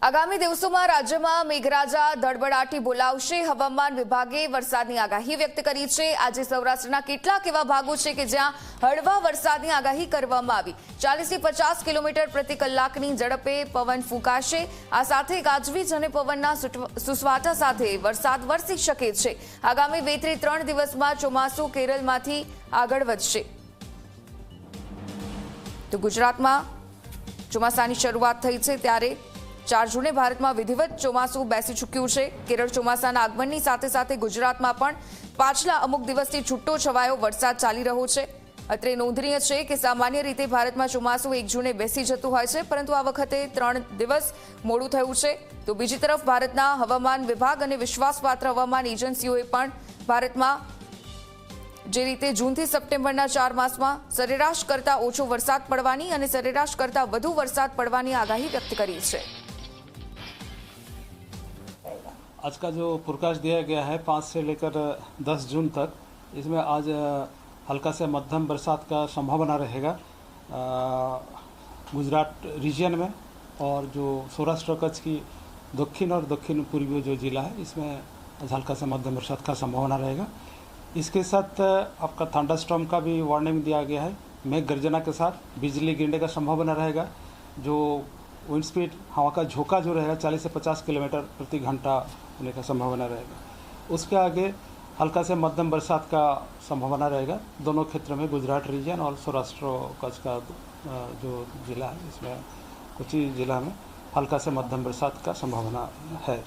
આગામી દિવસોમાં રાજ્યમાં મેઘરાજા ધડબડાટી બોલાવશે। હવામાન વિભાગે વરસાદની આગાહી વ્યક્ત કરી છે। આજે સૌરાષ્ટ્રના કેટલાક એવા ભાગો છે કે જ્યાં હળવા વરસાદની આગાહી કરવામાં આવી। 40 થી 50 કિલોમીટર પ્રતિ કલાકની ઝડપે પવન ફૂંકાશે। આ સાથે ગાજવીજ અને પવનના સુસવાટા સાથે વરસાદ વરસી શકે છે। આગામી 2 થી 3 દિવસમાં ચોમાસું કેરળમાંથી આગળ વધશે। તો ગુજરાતમાં ચોમાસાની શરૂઆત થઈ છે ત્યારે 4 જૂને ભારતમાં વિધિવત ચોમાસું બેસી ચૂક્યું છે। કેરળ ચોમાસાના આગમનની સાથે સાથે ગુજરાતમાં પણ પાછલા અમુક દિવસથી છૂટો છવાયો વરસાદ ચાલી રહ્યો છે। અત્રે નોંધનીય છે કે સામાન્ય રીતે ભારતમાં ચોમાસું 1 જૂને બેસી જતું હોય છે, પરંતુ આ વખતે 3 દિવસ મોડું થયું છે। તો બીજી તરફ ભારતના હવામાન વિભાગ અને વિશ્વાસપાત્ર હવામાન એજન્સીઓએ પણ ભારતમાં જે રીતે જૂનથી સપ્ટેમ્બરના 4 માસમાં સરેરાશ કરતાં ઓછો વરસાદ પડવાની અને સરેરાશ કરતાં વધુ વરસાદ પડવાની આગાહી વ્યક્ત કરી છે। आज का जो फोरकास्ट दिया गया है 5 से लेकर 10 जून तक, इसमें आज हल्का से मध्यम बरसात का संभावना रहेगा गुजरात रीजन में, और जो सौराष्ट्र कच्छ की दक्षिण और दक्षिण पूर्वी जो ज़िला है इसमें आज हल्का से मध्यम बरसात का संभावना रहेगा। इसके साथ आपका थंडरस्टॉर्म का भी वार्निंग दिया गया है। मेघ गर्जना के साथ बिजली गिरने का संभावना रहेगा। जो विंड स्पीड हवा का झोंका जो रहेगा 40 से 50 किलोमीटर प्रति घंटा होने का संभावना रहेगा। उसके आगे हल्का से मध्यम बरसात का संभावना रहेगा दोनों क्षेत्र में, गुजरात रीजन और सौराष्ट्र कच्छ का जो ज़िला है इसमें कुछ ही ज़िला में हल्का से मध्यम बरसात का संभावना है।